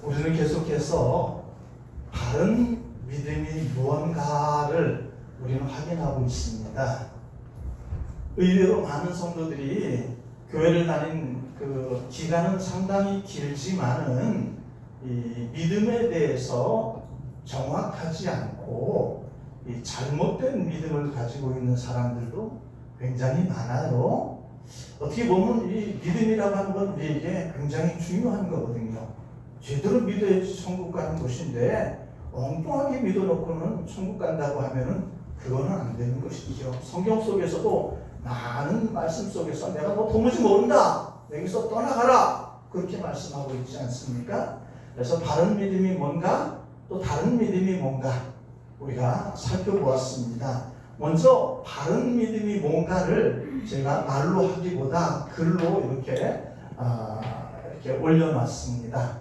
우리는 계속해서 바른 믿음이 무언가를 우리는 확인하고 있습니다. 의외로 많은 성도들이 교회를 다닌 그 기간은 상당히 길지만은 이 믿음에 대해서 정확하지 않고 이 잘못된 믿음을 가지고 있는 사람들도 굉장히 많아요. 어떻게 보면 이 믿음이라고 하는 건 우리에게 굉장히 중요한 거거든요. 제대로 믿어야지 천국 가는 것인데 엉뚱하게 믿어놓고는 천국 간다고 하면은 그거는 안 되는 것이죠. 성경 속에서도 많은 말씀 속에서 내가 뭐 도무지 모른다, 여기서 떠나가라, 그렇게 말씀하고 있지 않습니까? 그래서 바른 믿음이 뭔가, 또 다른 믿음이 뭔가 우리가 살펴보았습니다. 먼저 바른 믿음이 뭔가를 제가 말로 하기보다 글로 이렇게 올려놨습니다.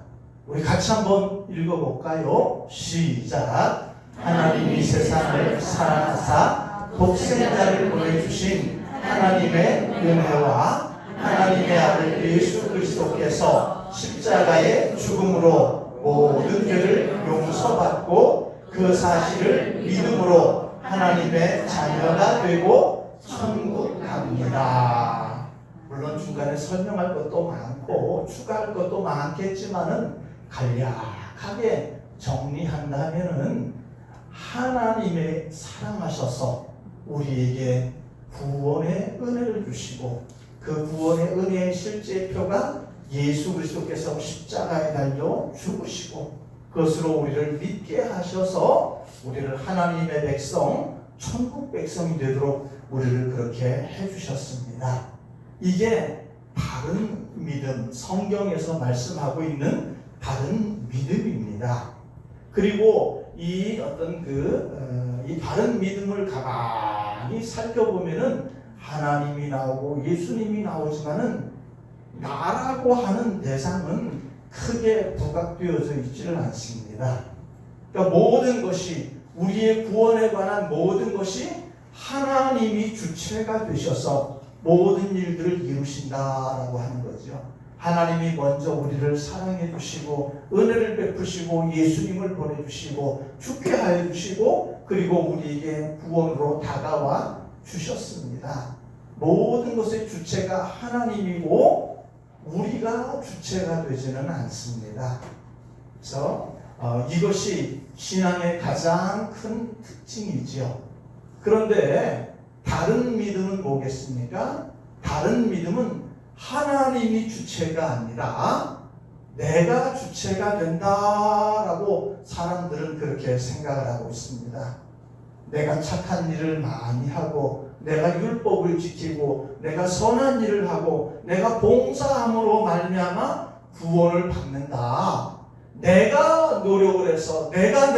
우리 같이 한번 읽어볼까요? 시작. 하나님이 세상을 사랑하사 독생자를 보내주신 하나님의 은혜와 하나님의 아들 예수 그리스도께서 십자가의 죽음으로 모든 죄를 용서받고 그 사실을 믿음으로 하나님의 자녀가 되고 천국 갑니다. 물론 중간에 설명할 것도 많고 추가할 것도 많겠지만은 간략하게 정리한다면은 하나님의 사랑하셔서 우리에게 구원의 은혜를 주시고 그 구원의 은혜의 실제표가 예수 그리스도께서 십자가에 달려 죽으시고 그것으로 우리를 믿게 하셔서 우리를 하나님의 백성, 천국 백성이 되도록 우리를 그렇게 해주셨습니다. 이게 바른 믿음, 성경에서 말씀하고 있는 바른 믿음입니다. 그리고 이 어떤 이 바른 믿음을 가만히 살펴보면은 하나님이 나오고 예수님이 나오지만은 나라고 하는 대상은 크게 부각되어져 있지는 않습니다. 그러니까 모든 것이 우리의 구원에 관한 모든 것이 하나님이 주체가 되셔서 모든 일들을 이루신다라고 하는 거죠. 하나님이 먼저 우리를 사랑해 주시고 은혜를 베푸시고 예수님을 보내주시고 죽게 하여 주시고 그리고 우리에게 구원으로 다가와 주셨습니다. 모든 것의 주체가 하나님이고 우리가 주체가 되지는 않습니다. 그래서 이것이 신앙의 가장 큰 특징이지요. 그런데 다른 믿음은 뭐겠습니까? 다른 믿음은 하나님이 주체가 아니라 내가 주체가 된다라고 사람들은 그렇게 생각을 하고 있습니다. 내가 착한 일을 많이 하고 내가 율법을 지키고 내가 선한 일을 하고 내가 봉사함으로 말미암아 구원을 받는다. 내가 노력을 해서 내가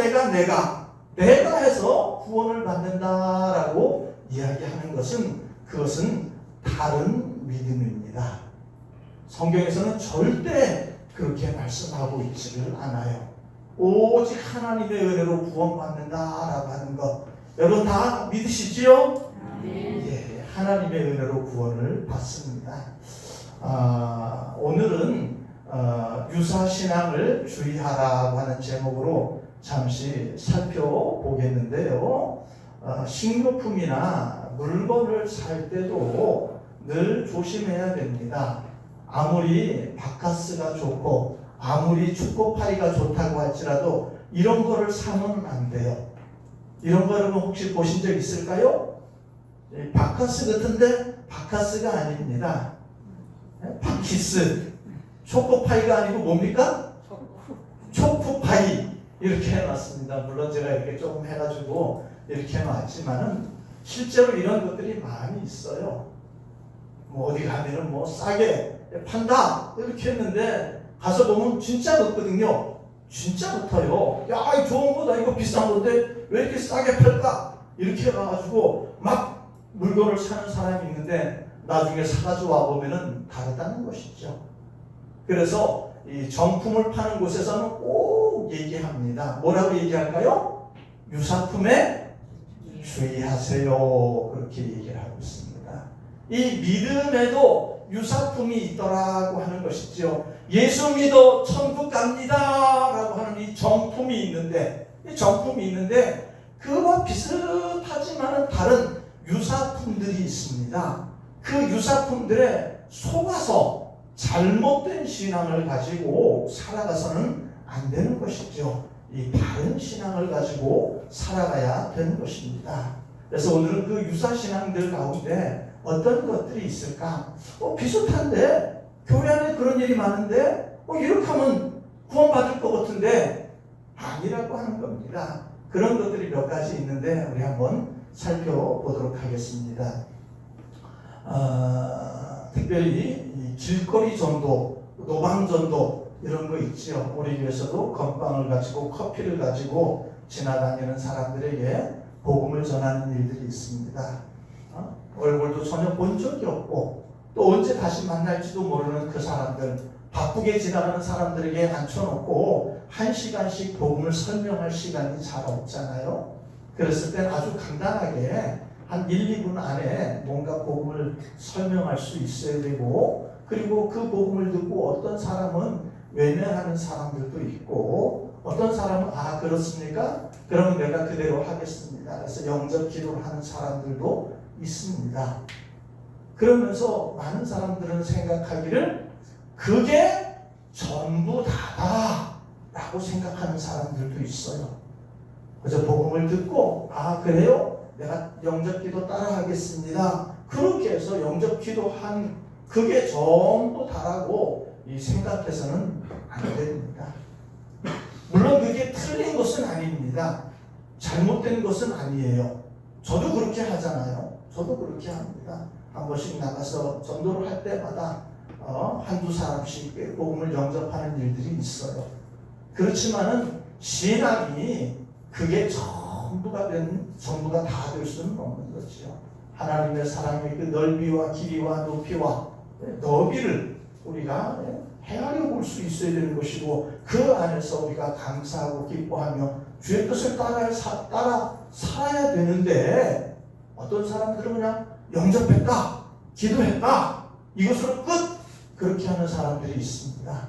해서 구원을 받는다라고 이야기하는 것은 그것은 다른 믿음입니다. 성경에서는 절대 그렇게 말씀하고 있지를 않아요. 오직 하나님의 은혜로 구원받는다라고 하는 것 여러분 다 믿으시지요? 예, 하나님의 은혜로 구원을 받습니다. 오늘은 유사신앙을 주의하라고 하는 제목으로 잠시 살펴보겠는데요. 식료품이나 물건을 살 때도 늘 조심해야 됩니다. 아무리 바카스가 좋고 아무리 초코파이가 좋다고 할지라도 이런 거를 사면 안 돼요. 이런 거 여러분 혹시 보신 적 있을까요? 바카스 같은데 바카스가 아닙니다. 바키스. 초코파이가 아니고 뭡니까? 초코파이. 이렇게 해놨습니다. 물론 제가 이렇게 조금 해가지고 이렇게 해놨지만은 실제로 이런 것들이 많이 있어요. 뭐 어디 가면은 뭐 싸게 판다 이렇게 했는데 가서 보면 진짜 없거든요. 진짜 붙어요. 야, 이 좋은 거다. 이거 비싼 건데 왜 이렇게 싸게 팔까? 이렇게 해가지고 막 물건을 사는 사람이 있는데 나중에 사가지고 와보면은 다르다는 것이죠. 그래서 이 정품을 파는 곳에서는 꼭 얘기합니다. 뭐라고 얘기할까요? 유사품에 주의하세요. 그렇게 얘기를 하고 있습니다. 이 믿음에도 유사품이 있더라고 하는 것이죠. 예수 믿어 천국 갑니다 라고 하는 이 정품이 있는데, 그와 비슷하지만 다른 유사품들이 있습니다. 그 유사품들에 속아서 잘못된 신앙을 가지고 살아가서는 안 되는 것이죠. 이 바른 신앙을 가지고 살아가야 되는 것입니다. 그래서 오늘은 그 유사신앙들 가운데 어떤 것들이 있을까? 비슷한데? 교회 안에 그런 일이 많은데? 이렇게 하면 구원받을 것 같은데? 아니라고 하는 겁니다. 그런 것들이 몇 가지 있는데 우리 한번 살펴보도록 하겠습니다. 특별히 이 길거리 전도, 노방 전도 이런 거 있죠. 우리 교회에서도 건빵을 가지고 커피를 가지고 지나다니는 사람들에게 복음을 전하는 일들이 있습니다. 얼굴도 전혀 본 적이 없고 또 언제 다시 만날지도 모르는 그 사람들, 바쁘게 지나가는 사람들에게 앉혀놓고 1시간씩 복음을 설명할 시간이 잘 없잖아요. 그랬을 땐 아주 간단하게 한 1, 2분 안에 뭔가 복음을 설명할 수 있어야 되고, 그리고 그 복음을 듣고 어떤 사람은 외면하는 사람들도 있고, 어떤 사람은 그렇습니까? 그러면 내가 그대로 하겠습니다. 그래서 영접 기도를 하는 사람들도 있습니다. 그러면서 많은 사람들은 생각하기를 그게 전부 다다 라고 생각하는 사람들도 있어요. 그래서 복음을 듣고 그래요? 내가 영접기도 따라 하겠습니다. 그렇게 해서 영접기도한 그게 전부 다라고 생각해서는 안 됩니다. 물론 그게 틀린 것은 아닙니다. 잘못된 것은 아니에요. 저도 그렇게 하잖아요. 저도 그렇게 합니다. 한 번씩 나가서 전도를 할 때마다 한두 사람씩 복음을 영접하는 일들이 있어요. 그렇지만은 신앙이 그게 전부가 다 될 수는 없는 거죠. 하나님의 사랑의 그 넓이와 길이와 높이와 너비를 우리가 헤아려 볼 수 있어야 되는 것이고, 그 안에서 우리가 감사하고 기뻐하며 주의 뜻을 따라 살아야 되는데, 어떤 사람들은 그냥 영접했다, 기도했다, 이것으로 끝! 그렇게 하는 사람들이 있습니다.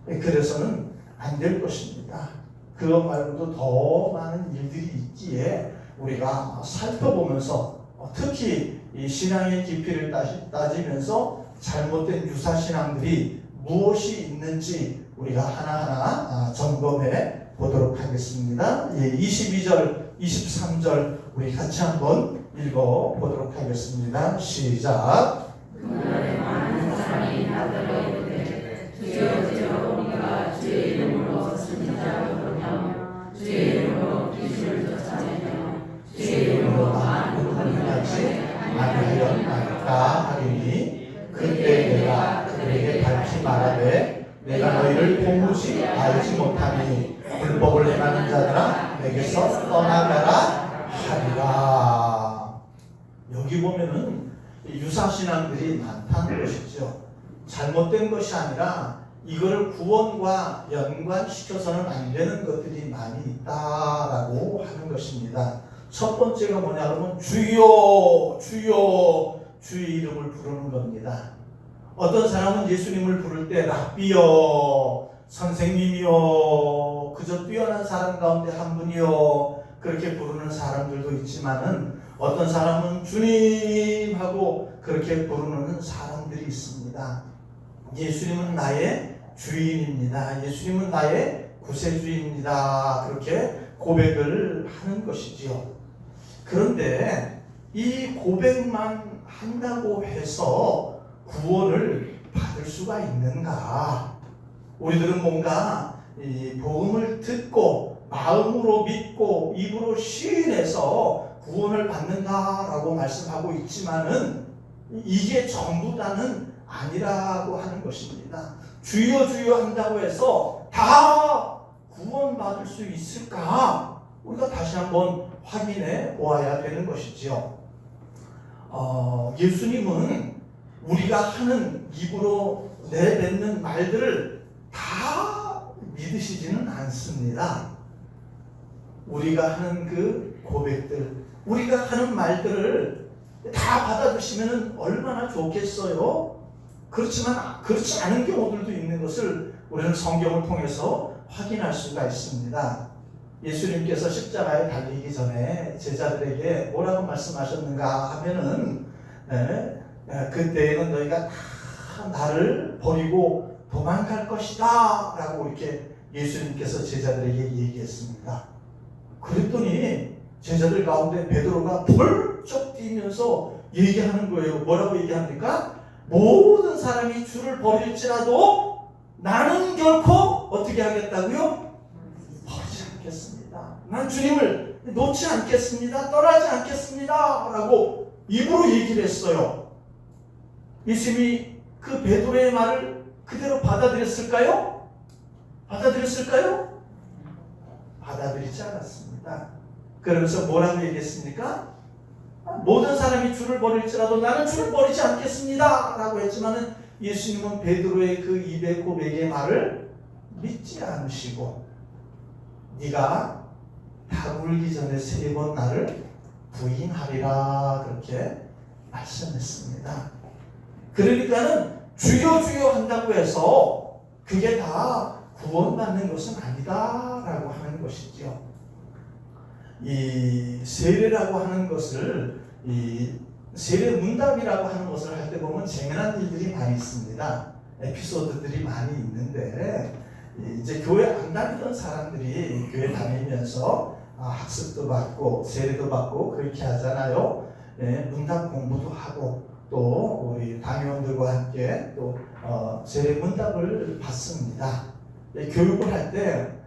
그래서는 안 될 것입니다. 그것 말고도 더 많은 일들이 있기에 우리가 살펴보면서, 특히 이 신앙의 깊이를 따지면서 잘못된 유사신앙들이 무엇이 있는지 우리가 하나하나 점검해 보도록 하겠습니다. 22절, 23절 우리 같이 한번 읽어 보도록 하겠습니다. 시작. 그날에 많은 사람이 나더러 이르되 주여 주여 우리가 주의 이름으로 선지자로 하며 주의 이름으로 귀신을 쫓아내며 주의 이름으로 많은 권능하지 아니하였나이까 하리니, 그때 내가 그들에게 밝히 말하되 내가 너희를 도무지 알지 못하니 불법을 행하는 자들아 내게서 떠나가라 하리라. 여기 보면은 유사신앙들이 많다는 것이죠. 잘못된 것이 아니라 이거를 구원과 연관시켜서는 안 되는 것들이 많이 있다라고 하는 것입니다. 첫 번째가 뭐냐 그러면 주여 주여 주의 이름을 부르는 겁니다. 어떤 사람은 예수님을 부를 때 랍비여, 선생님이여, 그저 뛰어난 사람 가운데 한 분이여, 그렇게 부르는 사람들도 있지만은 어떤 사람은 주님 하고 그렇게 부르는 사람들이 있습니다. 예수님은 나의 주인입니다. 예수님은 나의 구세주입니다. 그렇게 고백을 하는 것이지요. 그런데 이 고백만 한다고 해서 구원을 받을 수가 있는가? 우리들은 뭔가 이 복음을 듣고 마음으로 믿고 입으로 시인해서 구원을 받는다라고 말씀하고 있지만은 이게 전부다는 아니라고 하는 것입니다. 주여 주여 한다고 해서 다 구원받을 수 있을까? 우리가 다시 한번 확인해 보아야 되는 것이지요. 예수님은 우리가 하는 입으로 내뱉는 말들을 다 믿으시지는 않습니다. 우리가 하는 그 고백들, 우리가 하는 말들을 다 받아주시면 얼마나 좋겠어요. 그렇지만 그렇지 않은 경우들도 있는 것을 우리는 성경을 통해서 확인할 수가 있습니다. 예수님께서 십자가에 달리기 전에 제자들에게 뭐라고 말씀하셨는가 하면은 그때에는 너희가 다 나를 버리고 도망갈 것이다 라고 이렇게 예수님께서 제자들에게 얘기했습니다. 그랬더니 제자들 가운데 베드로가 벌쩍 뛰면서 얘기하는 거예요. 뭐라고 얘기합니까? 모든 사람이 주를 버릴지라도 나는 결코 어떻게 하겠다고요? 버리지 않겠습니다. 난 주님을 놓지 않겠습니다. 떠나지 않겠습니다. 라고 입으로 얘기를 했어요. 예수님이 그 베드로의 말을 그대로 받아들였을까요? 받아들였을까요? 받아들이지 않았습니다. 그러면서 뭐라고 얘기했습니까? 모든 사람이 주를 버릴지라도 나는 주를 버리지 않겠습니다 라고 했지만은 예수님은 베드로의 그 입의 고백의 말을 믿지 않으시고 네가 다 울기 전에 3번 나를 부인하리라 그렇게 말씀했습니다. 그러니까는 주여 주여 한다고 해서 그게 다 구원받는 것은 아니다 라고 하는 것이죠. 이 세례라고 하는 것을 이 세례 문답이라고 하는 것을 할 때 보면 재미난 일들이 많이 있습니다. 에피소드들이 많이 있는데 이제 교회 안 다니던 사람들이 교회 다니면서 학습도 받고 세례도 받고 그렇게 하잖아요. 문답 공부도 하고 또 우리 당회원들과 함께 또 세례 문답을 받습니다. 교육을 할 때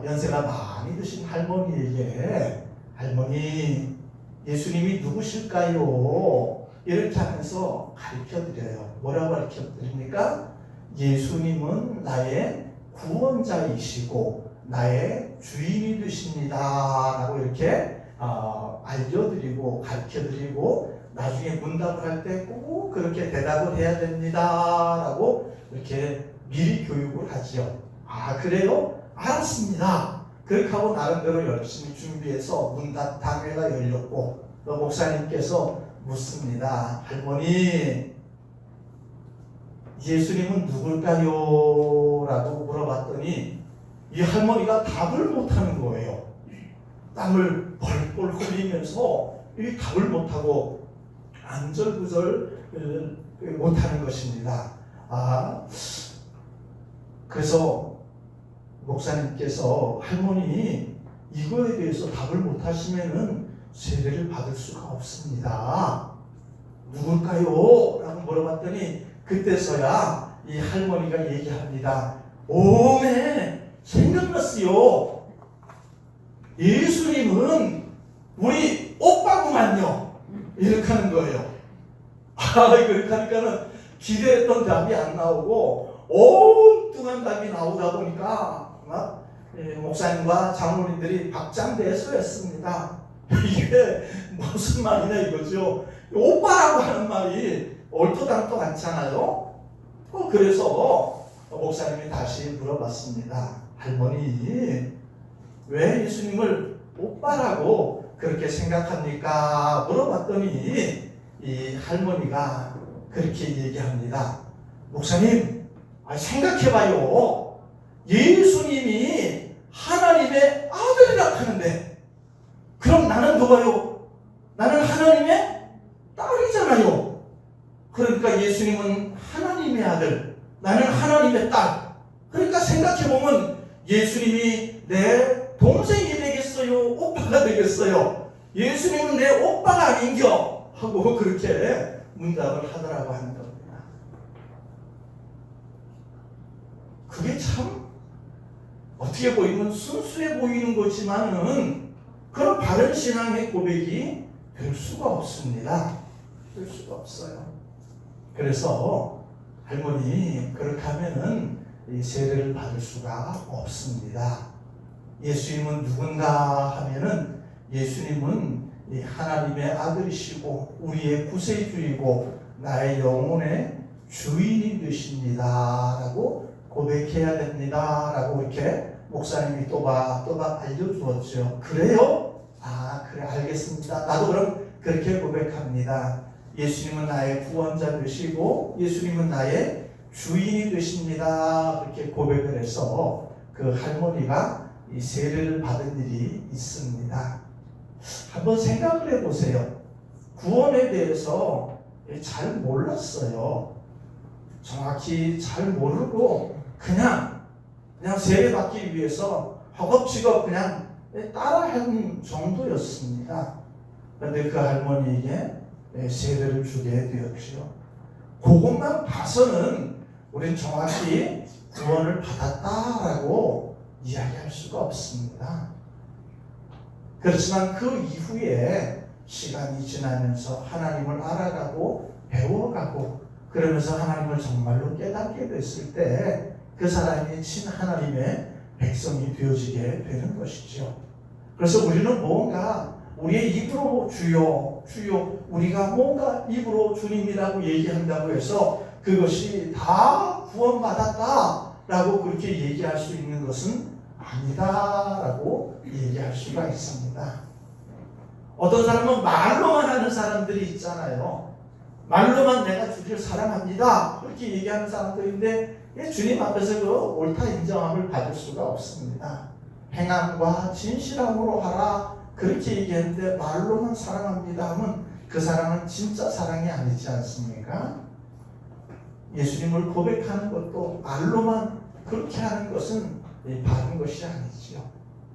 연세가 많이 드신 할머니에게 할머니 예수님이 누구실까요? 이렇게 하면서 가르쳐드려요. 뭐라고 가르쳐드립니까? 예수님은 나의 구원자이시고 나의 주인이 되십니다 라고 이렇게 알려드리고 가르쳐드리고 나중에 문답을 할 때 꼭 그렇게 대답을 해야 됩니다 라고 이렇게 미리 교육을 하지요. 그래요? 알았습니다. 그렇게 하고 나름대로 열심히 준비해서 문답 당회가 열렸고 또 목사님께서 묻습니다. 할머니 예수님은 누굴까요? 라고 물어봤더니 이 할머니가 답을 못하는 거예요. 땀을 벌벌 흘리면서 이 답을 못하고 안절부절 못하는 것입니다. 그래서 목사님께서 할머니 이거에 대해서 답을 못하시면은 세례를 받을 수가 없습니다. 누굴까요? 라고 물어봤더니 그때서야 이 할머니가 얘기합니다. 오메 생각났어요. 예수님은 우리 오빠구만요. 이렇게 하는 거예요. 그렇게 하니까는 기대했던 답이 안 나오고 엉뚱한 답이 나오다 보니까 목사님과 장로님들이 박장대소했습니다. 이게 무슨 말이냐 이거죠. 오빠라고 하는 말이 얼토당토 않잖아요. 그래서 목사님이 다시 물어봤습니다. 할머니 왜 예수님을 오빠라고 그렇게 생각합니까? 물어봤더니 이 할머니가 그렇게 얘기합니다. 목사님 생각해봐요. 예수님이 하나님의 아들이라 하는데 그럼 나는 누가요? 나는 하나님의 딸이잖아요. 그러니까 예수님은 하나님의 아들, 나는 하나님의 딸. 그러니까 생각해보면 예수님이 내 동생이 되겠어요? 오빠가 되겠어요? 예수님은 내 오빠가 아닌겨? 하고 그렇게 문답을 하더라고 하는 겁니다. 그게 참 어떻게 보이면 순수해 보이는 거지만은 그런 바른 신앙의 고백이 될 수가 없습니다. 될 수가 없어요. 그래서 할머니 그렇게 하면은 이 세례를 받을 수가 없습니다. 예수님은 누군가 하면은 예수님은 이 하나님의 아들이시고 우리의 구세주이고 나의 영혼의 주인이 되십니다 라고 고백해야 됩니다 라고 이렇게 목사님이 또박 알려주었죠. 그래요? 그래 알겠습니다. 나도 그럼 그렇게 고백합니다. 예수님은 나의 구원자 되시고 예수님은 나의 주인이 되십니다. 그렇게 고백을 해서 그 할머니가 이 세례를 받은 일이 있습니다. 한번 생각을 해보세요. 구원에 대해서 잘 몰랐어요. 정확히 잘 모르고 그냥 세례받기 위해서 허겁지겁 그냥 따라한 정도였습니다. 그런데 그 할머니에게 세례를 주게 되었죠. 그것만 봐서는 우린 정확히 구원을 받았다라고 이야기할 수가 없습니다. 그렇지만 그 이후에 시간이 지나면서 하나님을 알아가고 배워가고 그러면서 하나님을 정말로 깨닫게 됐을 때 그 사람이 친 하나님의 백성이 되어지게 되는 것이죠. 그래서 우리는 뭔가 우리의 입으로 주여 주여 우리가 뭔가 입으로 주님이라고 얘기한다고 해서 그것이 다 구원받았다라고 그렇게 얘기할 수 있는 것은 아니다라고 얘기할 수가 있습니다. 어떤 사람은 말로만 하는 사람들이 있잖아요. 말로만 내가 주를 사랑합니다 그렇게 얘기하는 사람들인데 주님 앞에서 그 옳다 인정함을 받을 수가 없습니다. 행함과 진실함으로 하라 그렇게 얘기했는데 말로만 사랑합니다 하면 그 사랑은 진짜 사랑이 아니지 않습니까? 예수님을 고백하는 것도 말로만 그렇게 하는 것은 바른 것이 아니지요.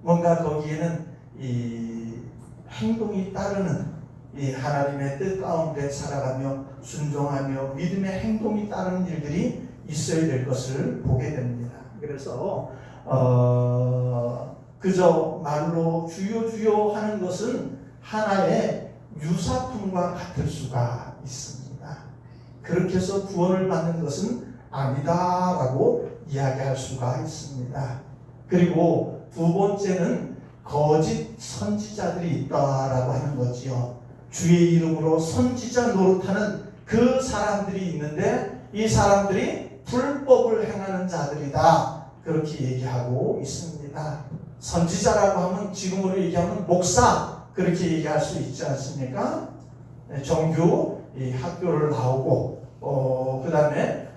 뭔가 거기에는 이 행동이 따르는 이 하나님의 뜻 가운데 살아가며 순종하며 믿음의 행동이 따르는 일들이 있어야 될 것을 보게 됩니다. 그래서 그저 말로 주여 주여 하는 것은 하나의 유사품과 같을 수가 있습니다. 그렇게 해서 구원을 받는 것은 아니다라고 이야기할 수가 있습니다. 그리고 두 번째는 거짓 선지자들이 있다라고 하는 거지요. 주의 이름으로 선지자 노릇하는 그 사람들이 있는데 이 사람들이 불법을 행하는 자들이다 그렇게 얘기하고 있습니다. 선지자라고 하면 지금으로 얘기하면 목사 그렇게 얘기할 수 있지 않습니까? 정규 이 학교를 나오고 그 다음에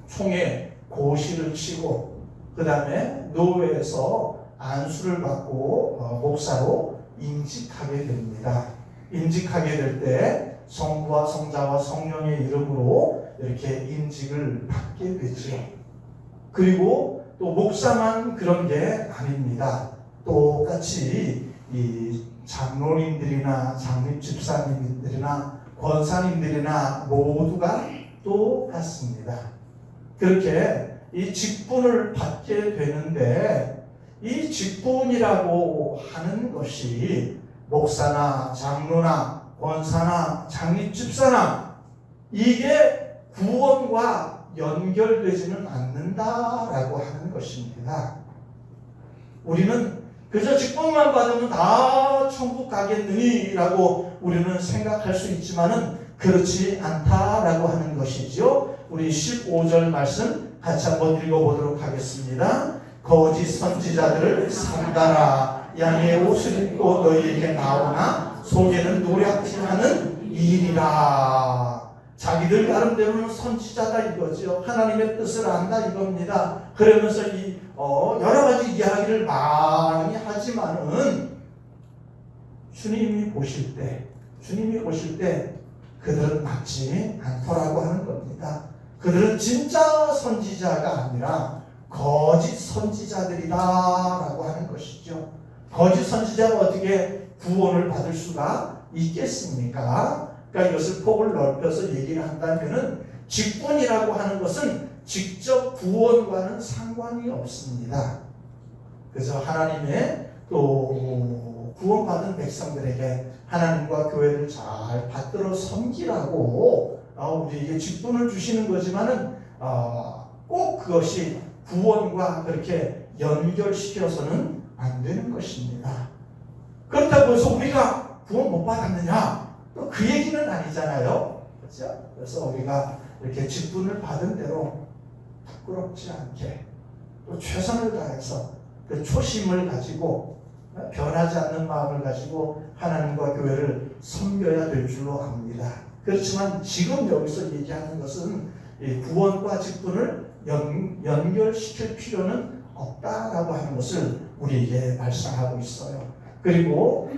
총회 고시를 치고 그 다음에 노회에서 안수를 받고 목사로 임직하게 됩니다. 임직하게 될 때 성부와 성자와 성령의 이름으로 이렇게 임직을 받게 되죠. 그리고 또 목사만 그런 게 아닙니다. 똑같이 이 장로님들이나 장립집사님들이나 권사님들이나 모두가 똑같습니다. 그렇게 이 직분을 받게 되는데 이 직분이라고 하는 것이 목사나 장로나 권사나 장립집사나 이게 구원과 연결되지는 않는다라고 하는 것입니다. 우리는 그저 직분만 받으면 다 천국 가겠느니라고 우리는 생각할 수 있지만은 그렇지 않다라고 하는 것이죠. 우리 15절 말씀 같이 한번 읽어보도록 하겠습니다. 거짓 선지자들을 삼가라. 양의 옷을 입고 너희에게 나오나 속에는 노략질하는 일이라. 자기들 나름대로는 선지자다 이거죠. 하나님의 뜻을 안다 이겁니다. 그러면서 이 여러 가지 이야기를 많이 하지만은 주님이 보실 때 그들은 맞지 않더라고 하는 겁니다. 그들은 진짜 선지자가 아니라 거짓 선지자들이다라고 하는 것이죠. 거짓 선지자가 어떻게 구원을 받을 수가 있겠습니까? 그러니까 이것을 폭을 넓혀서 얘기를 한다면은 직분이라고 하는 것은 직접 구원과는 상관이 없습니다. 그래서 하나님의 또 구원받은 백성들에게 하나님과 교회를 잘 받들어 섬기라고 우리에게 직분을 주시는 거지만은 꼭 그것이 구원과 그렇게 연결시켜서는 안 되는 것입니다. 그렇다고 해서 우리가 구원 못 받았느냐? 또 그 얘기는 아니잖아요. 그렇죠? 그래서 우리가 이렇게 직분을 받은 대로 부끄럽지 않게 또 최선을 다해서 그 초심을 가지고 변하지 않는 마음을 가지고 하나님과 교회를 섬겨야 될 줄로 압니다. 그렇지만 지금 여기서 얘기하는 것은 이 구원과 직분을 연결시킬 필요는 없다라고 하는 것을 우리에게 말씀하고 있어요. 그리고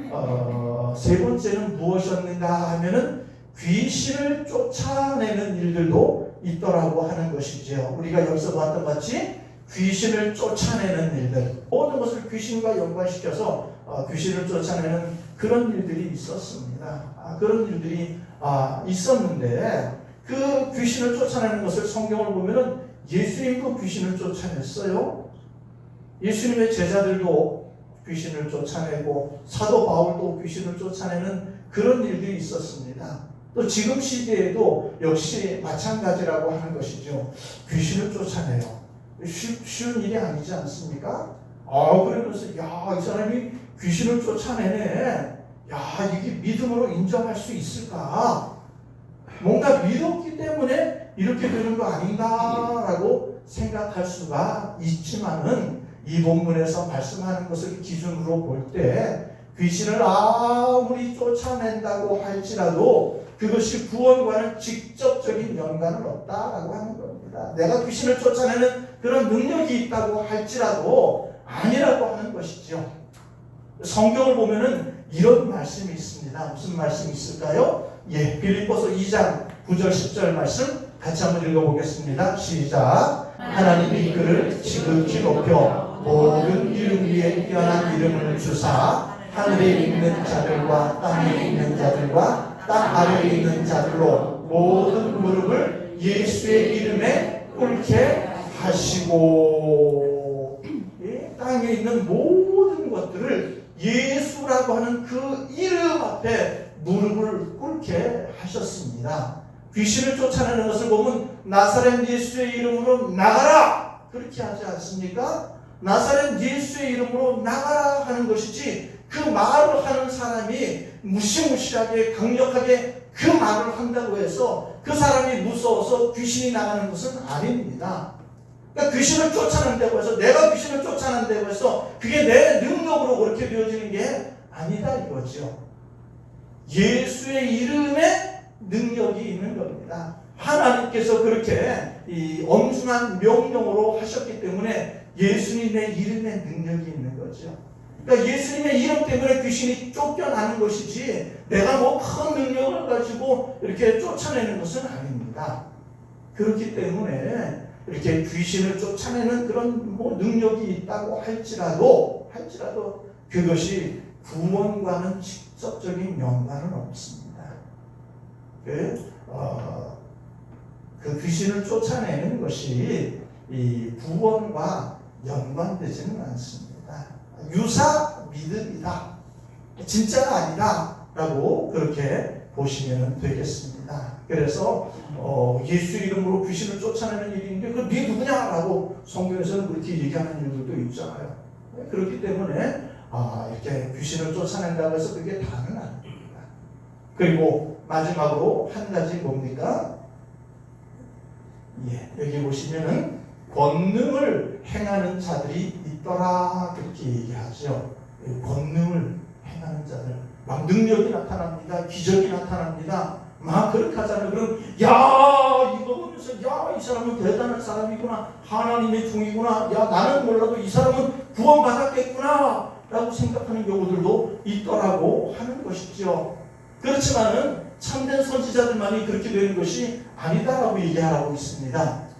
세 번째는 무엇이었는가 하면은 귀신을 쫓아내는 일들도 있더라고 하는 것이죠. 우리가 여기서 봤던 것 같이 귀신을 쫓아내는 일들, 모든 것을 귀신과 연관시켜서 귀신을 쫓아내는 그런 일들이 있었습니다. 그런 일들이 있었는데 그 귀신을 쫓아내는 것을 성경을 보면은 예수님도 귀신을 쫓아냈어요. 예수님의 제자들도 귀신을 쫓아내고 사도 바울도 귀신을 쫓아내는 그런 일들이 있었습니다. 또 지금 시대에도 역시 마찬가지라고 하는 것이죠. 귀신을 쫓아내요. 쉬운 일이 아니지 않습니까? 그러면서 이 사람이 귀신을 쫓아내네. 이게 믿음으로 인정할 수 있을까? 뭔가 믿었기 때문에 이렇게 되는 거 아닌가라고 생각할 수가 있지만은 이 본문에서 말씀하는 것을 기준으로 볼 때 귀신을 아무리 쫓아낸다고 할지라도 그것이 구원과는 직접적인 연관은 없다라고 하는 겁니다. 내가 귀신을 쫓아내는 그런 능력이 있다고 할지라도 아니라고 하는 것이죠. 성경을 보면은 이런 말씀이 있습니다. 무슨 말씀이 있을까요? 빌립보서 2장 9절 10절 말씀 같이 한번 읽어보겠습니다. 시작. 하나님이 그를 지극히 높여 모든 이름 위에 뛰어난 이름을 주사 하늘에 있는 자들과 땅에 있는 자들과 땅 아래에 있는 자들로 모든 무릎을 예수의 이름에 꿇게 하시고, 땅에 있는 모든 것들을 예수라고 하는 그 이름 앞에 무릎을 꿇게 하셨습니다. 귀신을 쫓아내는 것을 보면 나사렛 예수의 이름으로 나가라 그렇게 하지 않습니까? 나사렛 예수의 이름으로 나가라 하는 것이지, 그 말을 하는 사람이 무시무시하게 강력하게 그 말을 한다고 해서 그 사람이 무서워서 귀신이 나가는 것은 아닙니다. 그러니까 귀신을 쫓아낸다고 해서, 내가 귀신을 쫓아낸다고 해서 그게 내 능력으로 그렇게 되어지는 게 아니다 이거죠. 예수의 이름에 능력이 있는 겁니다. 하나님께서 그렇게 이 엄중한 명령으로 하셨기 때문에 예수님의 이름에 능력이 있는 거죠. 그러니까 예수님의 이름 때문에 귀신이 쫓겨나는 것이지, 내가 뭐 큰 능력을 가지고 이렇게 쫓아내는 것은 아닙니다. 그렇기 때문에 이렇게 귀신을 쫓아내는 그런 뭐 능력이 있다고 할지라도 그것이 구원과는 직접적인 연관은 없습니다. 그 귀신을 쫓아내는 것이 이 구원과 연관되지는 않습니다. 유사 믿음이다, 진짜가 아니다 라고 그렇게 보시면 되겠습니다. 그래서 예수 이름으로 귀신을 쫓아내는 일이 있는데 그 네 누구냐라고 성경에서는 그렇게 얘기하는 일들도 있잖아요. 그렇기 때문에 이렇게 귀신을 쫓아낸다고 해서 그게 다는 아닙니다. 그리고 마지막으로 한 가지 뭡니까? 여기 보시면은 권능을 행하는 자들이 있더라 그렇게 얘기하죠. 권능을 행하는 자들, 막 능력이 나타납니다. 기적이 나타납니다. 막 그렇게 하잖아요. 그럼 이거 보면서 이 사람은 대단한 사람이구나, 하나님의 종이구나, 나는 몰라도 이 사람은 구원받았겠구나 라고 생각하는 경우들도 있더라고 하는 것이죠. 그렇지만은 참된 선지자들만이 그렇게 되는 것이 아니다라고 얘기하고 있습니다.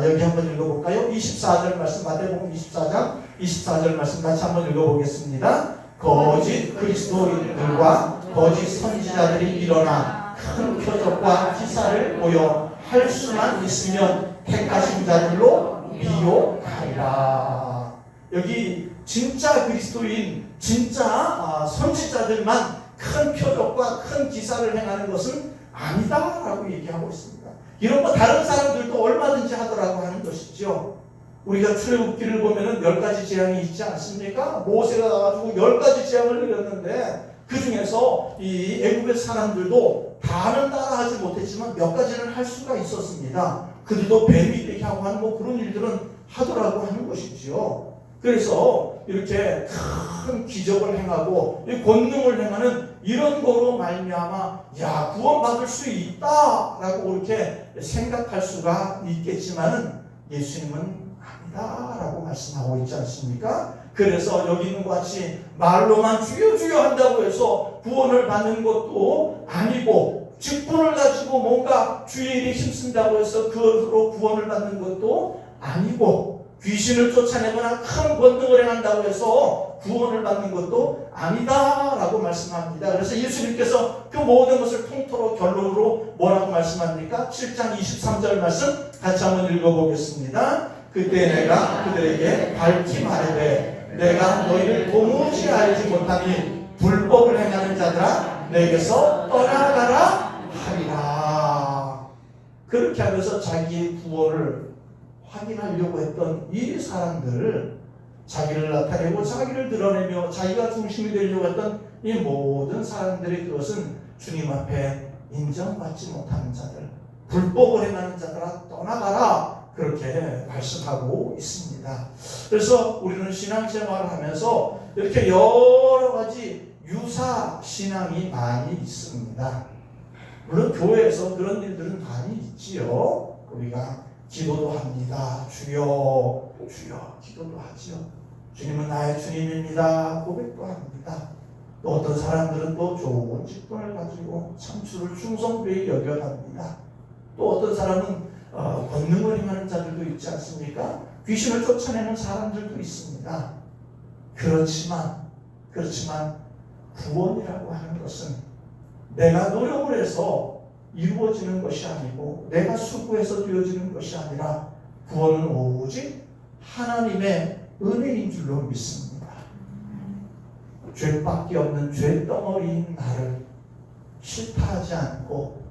여기 한번 읽어볼까요? 24절 말씀, 마태복음 24장 24절 말씀 같이 한번 읽어보겠습니다. 거짓 그리스도인들과 거짓 선지자들이 일어나 큰 표적과 기사를 보여 할 수만 있으면 택하신 자들로 미혹하리라. 여기 진짜 그리스도인, 진짜 선지자들만 큰 표적과 큰 기사를 행하는 것은 아니다라고 얘기하고 있습니다. 이런 거 다른 사람들도 얼마든지 하더라고 하는 것이죠. 우리가 출애굽기를 보면은 10가지 재앙이 있지 않습니까? 모세가 나가지고 10가지 재앙을 내렸는데 그 중에서 이 애굽의 사람들도 다는 따라하지 못했지만 몇 가지는 할 수가 있었습니다. 그들도 뱀이 되게 하고 하는 뭐 그런 일들은 하더라고 하는 것이죠. 그래서 이렇게 큰 기적을 행하고 이 권능을 행하는 이런 거로 말미암아 야 구원받을 수 있다라고 이렇게 생각할 수가 있겠지만은 예수님은 아니다라고 말씀하고 있지 않습니까? 그래서 여기 있는 것 같이 말로만 주여 주여 한다고 해서 구원을 받는 것도 아니고 직분을 가지고 뭔가 주의 일에 힘쓴다고 해서 그로 구원을 받는 것도 아니고 귀신을 쫓아내거나 큰 권능을 행한다고 해서 구원을 받는 것도 아니다라고 말씀합니다. 그래서 예수님께서 그 모든 것을 통틀어 결론으로 뭐라고 말씀합니까? 7장 23절 말씀 같이 한번 읽어보겠습니다. 그때 내가 그들에게 밝히 말하되 내가 너희를 도무지 알지 못하니 불법을 행하는 자들아 내게서 떠나가라 하리라. 그렇게 하면서 자기의 구원을 확인하려고 했던 이 사람들을 자기를 나타내고 자기를 드러내며 자기가 중심이 되려고 했던 이 모든 사람들의 그것은 주님 앞에 인정받지 못하는 자들, 불법을 행하는 자들아 떠나가라 그렇게 말씀하고 있습니다. 그래서 우리는 신앙생활을 하면서 이렇게 여러 가지 유사 신앙이 많이 있습니다. 물론 교회에서 그런 일들은 많이 있지요. 우리가 기도도 합니다. 주여 주여 기도도 하지요. 주님은 나의 주님입니다. 고백도 합니다. 또 어떤 사람들은 또 좋은 직분을 가지고 참수를 충성되이 여겨갑니다. 또 어떤 사람은 권능을 행하는 자들도 있지 않습니까? 귀신을 쫓아내는 사람들도 있습니다. 그렇지만 구원이라고 하는 것은 내가 노력을 해서 이루어지는 것이 아니고 내가 수고해서 되어지는 것이 아니라 구원은 오직 하나님의 은혜인 줄로 믿습니다. 죄밖에 없는 죄덩어리인 나를 싫다하지 않고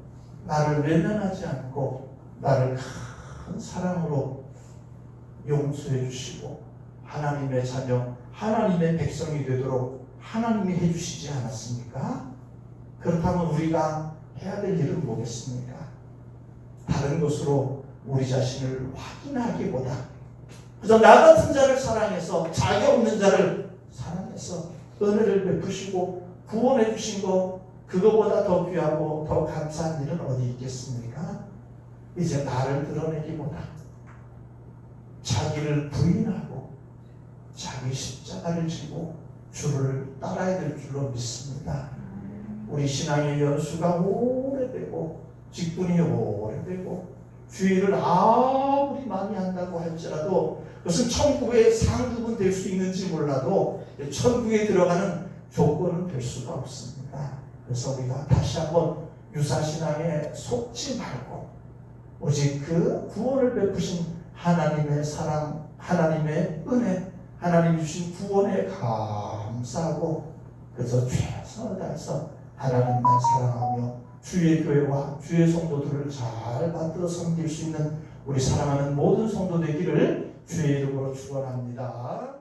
나를 외면하지 않고 나를 큰 사랑으로 용서해 주시고 하나님의 자녀, 하나님의 백성이 되도록 하나님이 해주시지 않았습니까? 그렇다면 우리가 해야 될 일은 뭐겠습니까? 다른 것으로 우리 자신을 확인하기보다 그저 나 같은 자를 사랑해서 자기 없는 자를 사랑해서 은혜를 베푸시고 구원해 주신 것 그거보다 더 귀하고 더 감사한 일은 어디 있겠습니까? 이제 나를 드러내기보다 자기를 부인하고 자기 십자가를 지고 주를 따라야 될 줄로 믿습니다. 우리 신앙의 연수가 오래되고 직분이 오래되고 주의를 아무리 많이 한다고 할지라도 그것은 천국의 상급은 될 수 있는지 몰라도 천국에 들어가는 조건은 될 수가 없습니다. 그래서 우리가 다시 한번 유사신앙에 속지 말고 오직 그 구원을 베푸신 하나님의 사랑, 하나님의 은혜, 하나님이 주신 구원에 감사하고 그래서 최선을 다해서 하나님만 사랑하며 주의 교회와 주의 성도들을 잘 만들어 섬길 수 있는 우리 사랑하는 모든 성도 되기를 주의 이름으로 축원합니다.